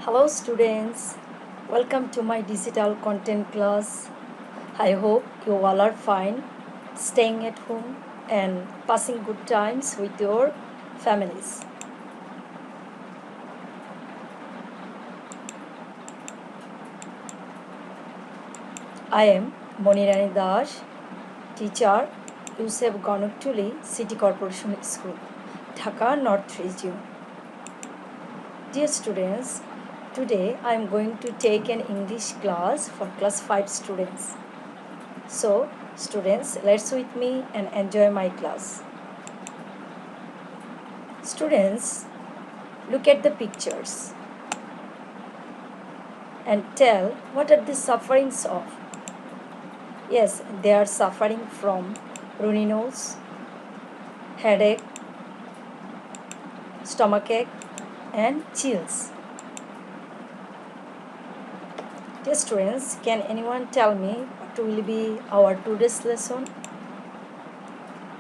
Hello students, welcome to my digital content class. I hope you all are fine, staying at home and passing good times with your families. I am Monirani Das, teacher, Yusuf Ganuktuli City Corporation School, Dhaka North Region. Dear students, today I am going to take an English class for class 5 students. So, students, let's with me and enjoy my class. Students, look at the pictures and tell what are the sufferings of. Yes, they are suffering from runny nose, headache, stomachache, and chills. Dear students, can anyone tell me what will be our today's lesson?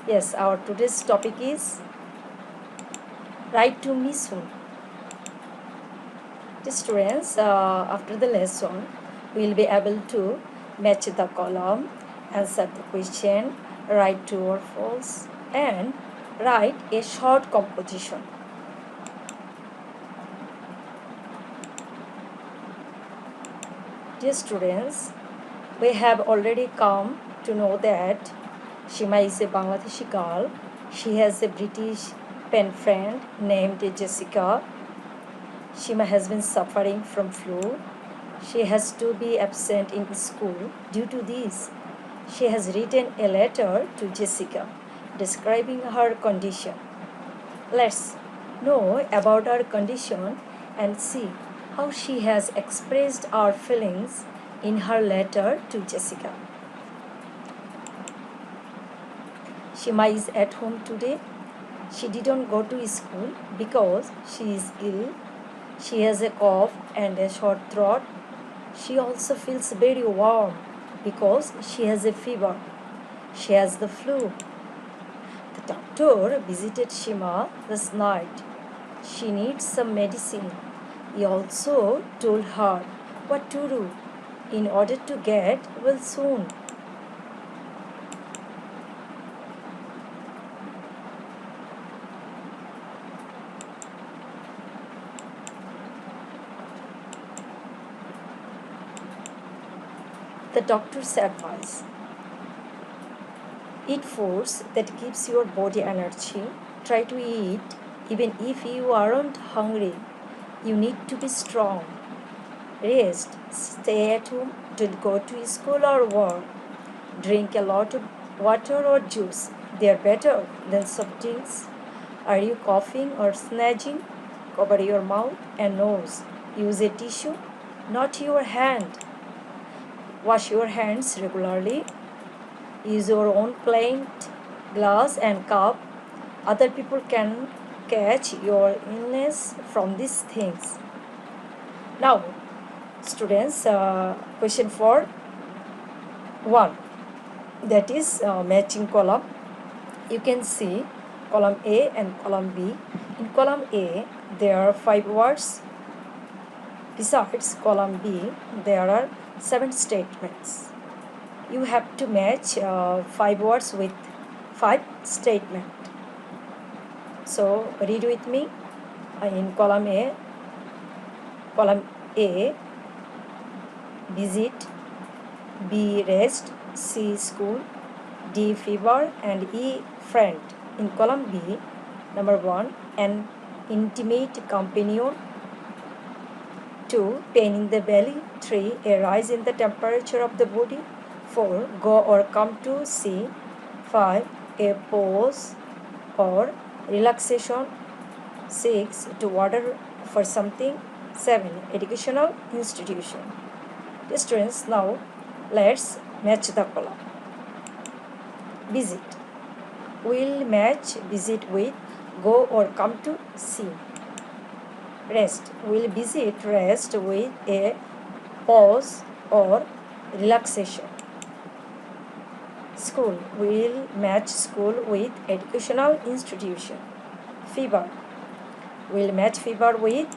Yes, our today's topic is write to me soon. Dear students, after the lesson, we will be able to match the column, answer the question, write true or false, and write a short composition. Dear students, we have already come to know that Shima is a Bangladeshi girl. She has a British pen friend named Jessica. Shima has been suffering from flu. She has to be absent in school. Due to this, she has written a letter to Jessica describing her condition. Let's know about her condition and see how she has expressed our feelings in her letter to Jessica. Shima is at home today. She didn't go to school because she is ill. She has a cough and a sore throat. She also feels very warm because she has a fever. She has the flu. The doctor visited Shima this night. She needs some medicine. He also told her what to do in order to get well soon. The doctor's advice: eat foods that gives your body energy. Try to eat even if you aren't hungry. You need to be strong. Rest. Stay at home. Don't go to school or work. Drink a lot of water or juice. They are better than soft drinks. Are you coughing or sneezing? Cover your mouth and nose. Use a tissue, not your hand. Wash your hands regularly. Use your own plate, glass, and cup. Other people can catch your illness from these things. Now, students, question for 1, that is matching column. You can see column A and column B. In column A, there are 5 words. Besides column B, there are 7 statements. You have to match 5 words with 5 statements. So read with me. In column A, visit, B, rest, C, school, D, fever, and E, friend. In column B, number 1, an intimate companion, 2, pain in the belly, 3, a rise in the temperature of the body, 4, go or come to, C, 5, a pause or relaxation, 6, to order for something, 7, educational institution. Dear students, now let's match the column. Visit. We'll match visit with go or come to, C. Rest. We'll visit rest with a pause or relaxation. School. We'll match school with educational institution. Fever. We'll match fever with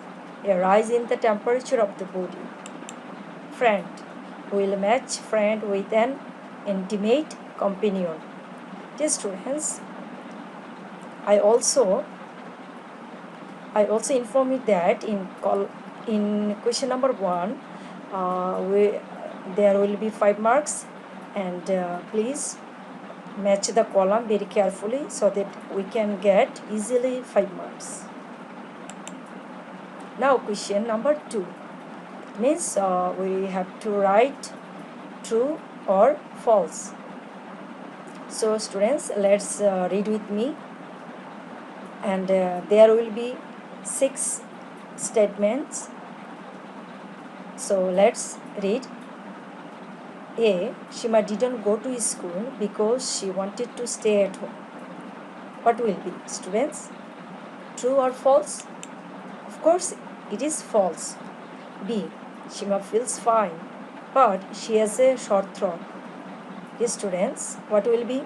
a rise in the temperature of the body. Friend will match friend with an intimate companion. Dear students, I also inform you that in question number 1, there will be 5 marks, and please match the column very carefully so that we can get easily 5 marks. Now question number 2 means we have to write true or false. So students, let's read with me, and there will be 6 statements. So let's read. A. Shima didn't go to school because she wanted to stay at home. What will be, students? True or false? Of course, it is false. B. Shima feels fine, but she has a short throat. Dear students, what will be?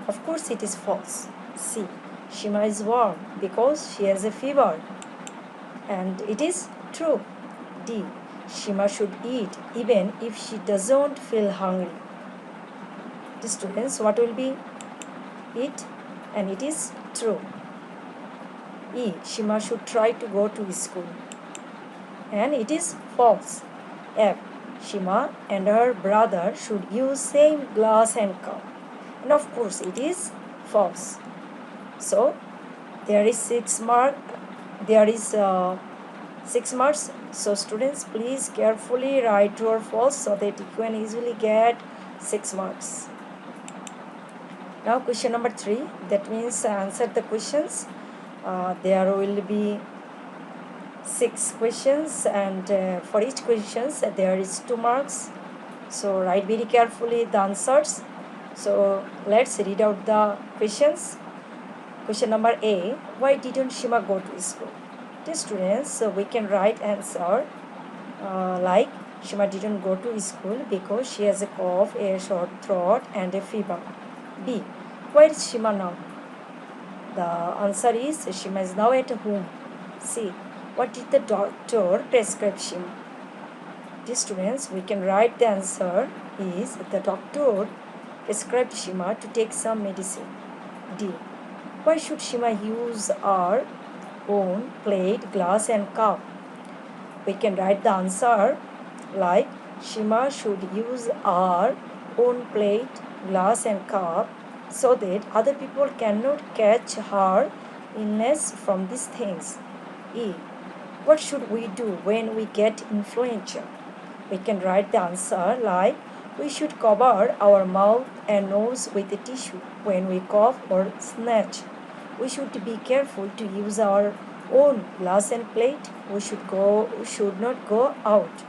Of course, it is false. C. Shima is warm because she has a fever, and it is true. D. Shima should eat even if she doesn't feel hungry. The students, what will be it? And it is true. E. Shima should try to go to school, and it is false. F. Shima and her brother should use same glass and cup, and of course it is false. So there is 6 marks. So students, please carefully write true or false so that you can easily get 6 marks. Now question number 3, that means answer the questions. There will be 6 questions, and for each questions there is 2 marks. So write very carefully the answers. So let's read out the questions. Question number A, why didn't Shima go to school? Dear students, so we can write answer like Shima didn't go to school because she has a cough, a short throat, and a fever. B, where is Shima now? The answer is Shima is now at home. C, what did the doctor prescribe Shima? Dear students, we can write the answer is the doctor prescribed Shima to take some medicine. D, why should Shima use our own plate, glass, and cup? We can write the answer like Shima should use our own plate, glass, and cup so that other people cannot catch her illness from these things. E. What should we do when we get influenza? We can write the answer like we should cover our mouth and nose with a tissue when we cough or sneeze. We should be careful to use our own glass and plate. We should not go out.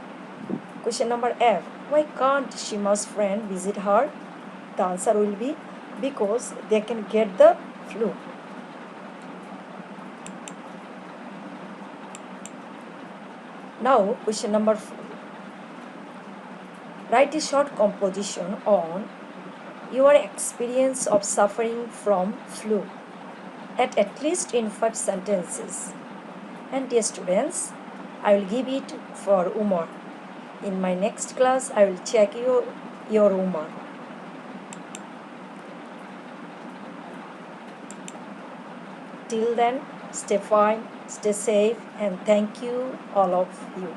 Question number F. Why can't Shima's friend visit her? The answer will be because they can get the flu. Now question number 4. Write a short composition on your experience of suffering from flu at least in 5 sentences. And dear students, I will give it for Umar. In my next class, I will check your Umar. Till then, stay fine, stay safe, and thank you all of you.